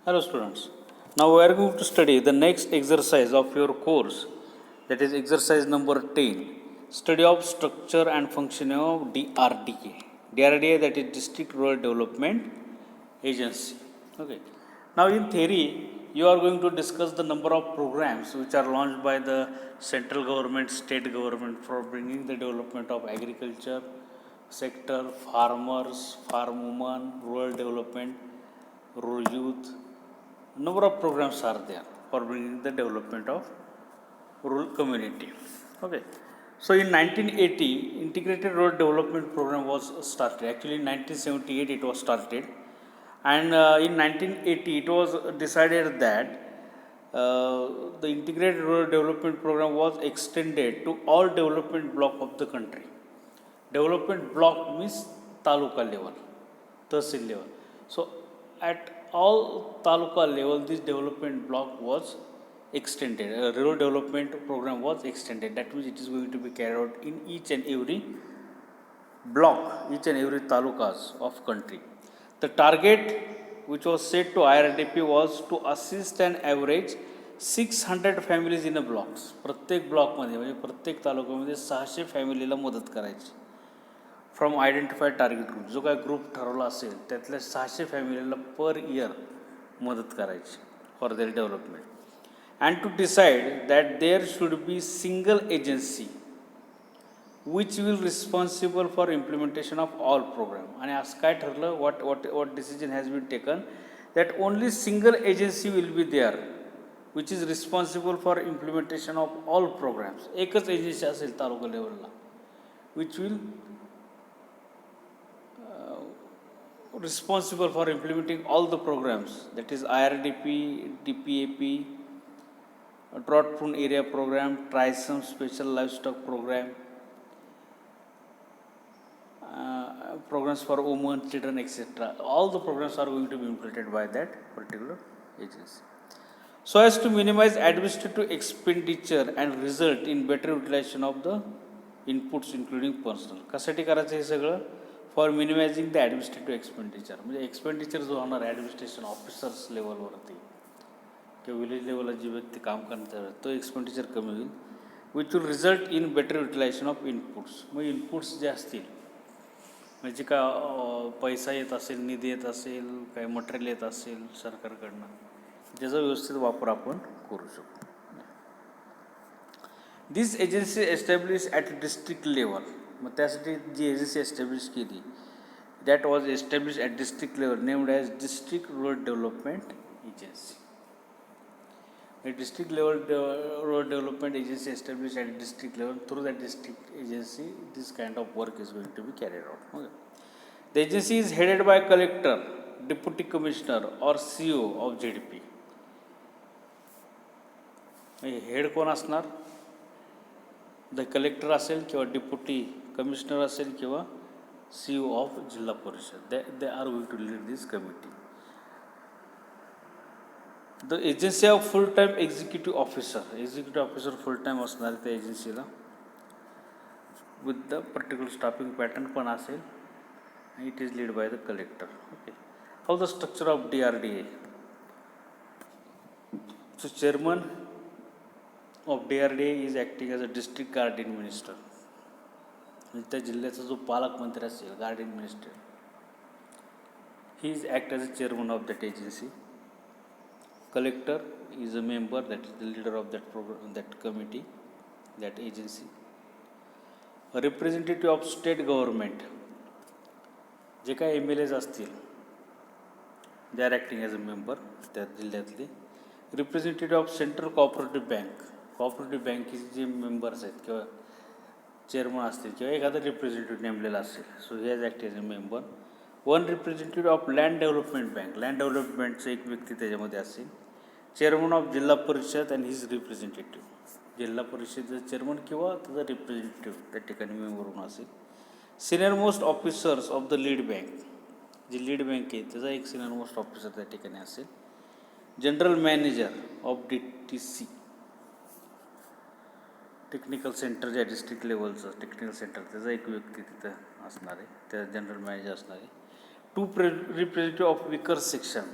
Hello students. Now we are going to study the next exercise of your course, that is exercise number 10, study of structure and functioning of DRDA. DRDA, that is District Rural Development Agency. Okay. Now in theory you are going to discuss the number of programs which are launched by the central government, state government for bringing the development of agriculture sector, farmers, farm women, rural development, rural youth. Number of programs are there for bringing the development of rural community. Okay. So in 1980, Integrated Road Development Program was started. Actually, in 1978 it was started, and in 1980 it was decided that the Integrated Rural Development Program was extended to all development block of the country. Development block means taluka level, tahsil level. So at all taluka level, this development block was extended. A rural development program was extended. That means it is going to be carried out in each and every block, each and every talukas of country. The target which was set to IRDP was to assist an average 600 families in a blocks. प्रत्येक ब्लॉकमध्ये म्हणजे प्रत्येक तालुक्यामध्ये 600 फॅमिलीला मदत करायची. From identified target group, जो काय ग्रुप ठरवला असेल त्यातल्या 600 फॅमिलीला पर इयर मदत करायची for their development. And to decide that there should be single agency which will responsible for implementation of all program. आणि असं काय ठरलं, what decision has been taken that only single agency will be there which is responsible for implementation of all programs. एकच agency असेल तालुका लेवलला which will responsible for implementing all the programs, that is IRDP, DPAP, drought prone area program, TRISOM special livestock program, programs for women, children, etc. All the programs are going to be implemented by that particular agency. So as to minimize administrative expenditure and result in better utilization of the inputs including personal. कशासाठी करायचं हे सगळं? For minimising the administrative expenditure. म्हणजे expenditure जो होणार administration officers लेवलवरती किंवा village लेवलला जी व्यक्ती काम करणार तो एक्सपेंडिचर कमी होईल, which will result in better utilisation of inputs. मग इनपुट्स जे असतील म्हणजे का पैसा येत असेल, निधी येत असेल, काही मटेरियल येत असेल सरकारकडनं, त्याचा व्यवस्थित वापर आपण करू शकतो. This agency establish at district level. मग त्यासाठी जी एजन्सी एस्टॅब्लिश केली that was establish at district level named as district rural development agency. District level rural development agency established at district level. Through that district agency this kind of work is going to be carried out. Okay. The agency is headed by collector, deputy commissioner or CO of JDP. Head कोण असणार? The collector असेल किंवा deputy commissioner असेल किंवा CO of zilla parishad. They are going to lead this committee. The agency of full time executive officer full time असणार त्या एजन्सीला with the particular staffing pattern पण असेल. It is lead by the collector. Okay. How the structure of DRDA. So chairman of DRDA is acting as a district guardian minister. म्हणजे त्या जिल्ह्याचा जो पालकमंत्री असेल, guardian minister, he is act as a chairman of that agency. Collector is a member, that is the leader of that program, that committee, that agency. A representative of state government, जे काय MLAs असतील, they are acting as a member त्या जिल्ह्यातले. Representative of central cooperative बँकेचे जे members आहेत किंवा chairman असतील किंवा एखादा रिप्रेझेंटेटिव्ह नेमलेला असेल, so he has act as a member. One representative of land डेव्हलपमेंटचं एक व्यक्ती त्याच्यामध्ये असेल. चेअरमन ऑफ जिल्हा परिषद अँड हिज रिप्रेझेंटेटिव्ह, जिल्हा परिषदेचं चेअरमन किंवा त्याचा रिप्रेझेंटेटिव्ह त्या ठिकाणी मेंबर म्हणून असेल. Senior most officers of the lead bank, जी लीड बँक आहे त्याचा एक सिनियर मोस्ट ऑफिसर त्या ठिकाणी असेल. General manager of DTC, technical centre जे आहे डिस्ट्रिक्ट लेवलचं टेक्निकल सेंटर, त्याचा एक व्यक्ती तिथं असणार आहे, त्या जनरल मॅनेजर असणार आहे. Two representative of weaker section,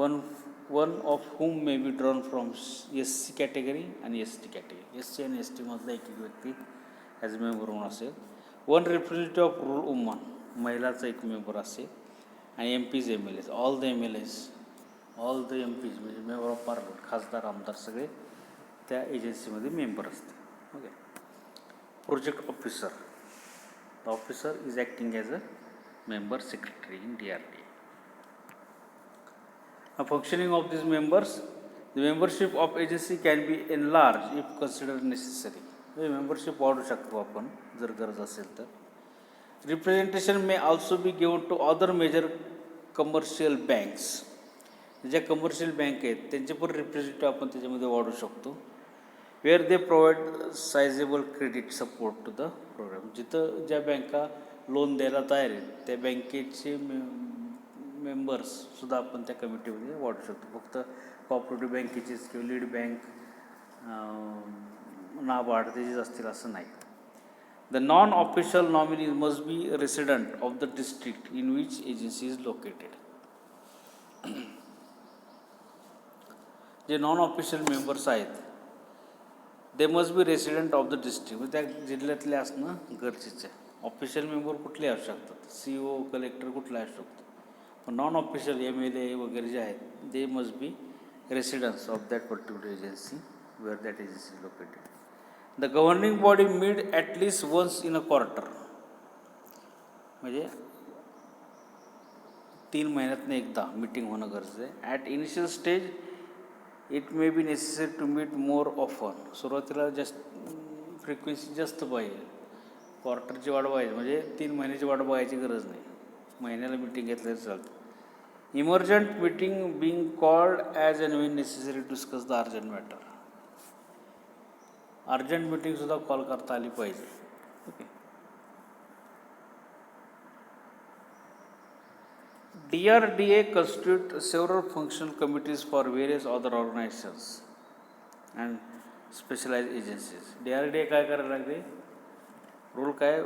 one one of whom may be drawn from SC category and ST category. SC आणि ST मधला एक व्यक्ती ॲज मेंबर म्हणून असेल. One representative of rural woman, महिलाचा एक मेंबर असेल. आणि MPs MLAs, all the MLAs, all the MPs म्हणजे मेंबर ऑफ पार्लमेंट, खासदार आमदार सगळे त्या एजन्सीमध्ये मेंबर असते. Okay. Project officer, the officer is acting as a member secretary in DRDA. Functioning of these members, the membership of agency can be enlarged if considered necessary. Membership वाढू शकतो आपण जर गरज असेल तर. Representation may also be given to other major commercial banks. ज्या commercial bank आहेत त्यांचे पण रिप्रेझेंटेटिव्ह आपण त्याच्यामध्ये वाढू शकतो. Where they provide sizable credit support to the programme. जिथं ज्या बँका लोन द्यायला तयार आहेत त्या बँकेचे मेंबर्ससुद्धा आपण त्या कमिटीमध्ये वाढू शकतो. फक्त कोऑपरेटिव्ह बँकेचीच किंवा लीड बँक, नाबार्ड त्याचीच असतील असं नाही. The non official nominee must be resident of the district in which agency is located. जे नॉन ऑफिशियल मेंबर्स आहेत they must be resident of the district, म्हणजे त्या जिल्ह्यातले असणं गरजेचं आहे. ऑफिशियल मेंबर कुठले असू शकतात, CO कलेक्टर कुठला असू शकतो, पण नॉन ऑफिशियल MLA वगैरे जे आहेत they must be residence of that particular agency where that agency is located. The governing body meet at least once in a quarter, म्हणजे 3 महिन्यातनं एकदा मीटिंग होणं गरजेचं आहे. At initial stage it may be necessary to meet more often. सुरुवातीला जास्त frequency जास्त पाहिजे, क्वार्टरची वाट बघायची म्हणजे 3 महिन्याची वाट बघायची गरज नाही, महिन्याला मीटिंग घेतलं तर चालतं. Emergent meeting being called as and when necessary to discuss the urgent matter. Urgent मीटिंगसुद्धा कॉल करता आली पाहिजे. Okay. DRDA constitute several functional committees for various other organizations and specialized agencies. DRDA काय करायला लागले, रूल काय,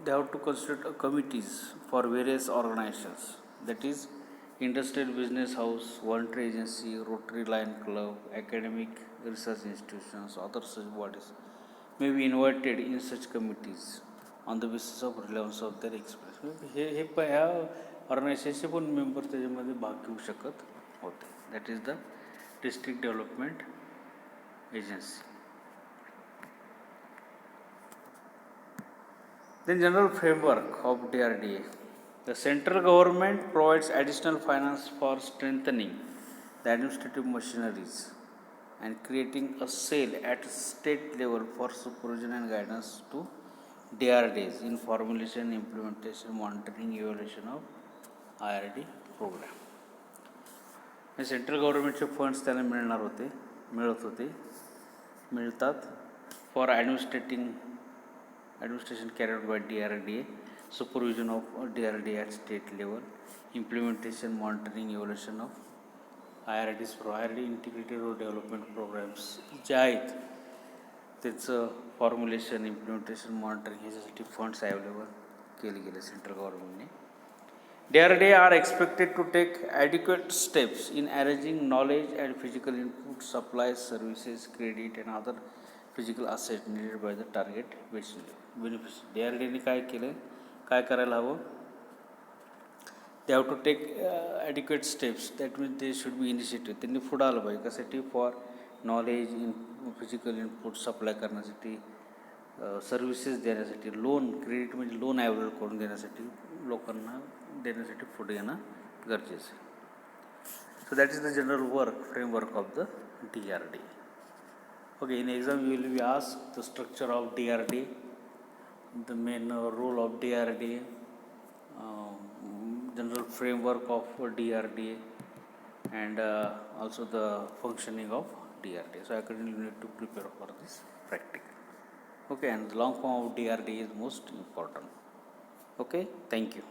they have to constitute committees for various organizations, that is industrial business house, voluntary agency, Rotary Lion Club, academic research institutions, other such bodies may be invited in such committees on the basis of relevance of their experience. हे ह्या ऑर्गनायझेशनचे पण member त्याच्यामध्ये भाग घेऊ शकत होते. That is the district development agency. Then general framework of DRDA. The central government provides additional finance for strengthening the administrative machineries and creating a cell at state level for supervision and guidance to DRDAs in formulation, implementation, monitoring, evaluation of IRD program. Central गव्हर्नमेंटचे funds त्यांना मिळत होते मिळतात for administration carried out by DRDA, supervision of DRDA at state level, implementation, monitoring, evaluation of IRDs, IRD integrated road development programs जे आहेत त्याचं formulation, implementation, monitoring ह्याच्यासाठी funds available केले गेले सेंट्रल गव्हर्नमेंटने. DRDA are expected to take adequate steps in arranging knowledge and physical input, supplies, services, credit and other physical assets needed by the target beneficiary. DRDAने काय केलं, काय करायला हवं, they have to take adequate steps, that means they should be initiative. त्यांनी पुढं आलं पाहिजे कशासाठी, for knowledge, physical input supply करण्यासाठी, सर्व्हिसेस देण्यासाठी, लोन, क्रेडिट म्हणजे लोन अवेलेबल करून देण्यासाठी, लोकांना देण्यासाठी पुढे येणं गरजेचं आहे. So that is the general work framework of the DRDA. Okay, in exam you will be asked the structure of DRDA, the main role of DRDA, general framework of DRDA, and also the functioning of DRDA. So accordingly you need to prepare for this practical. Okay, and the long form of DRDA is most important. Okay, thank you.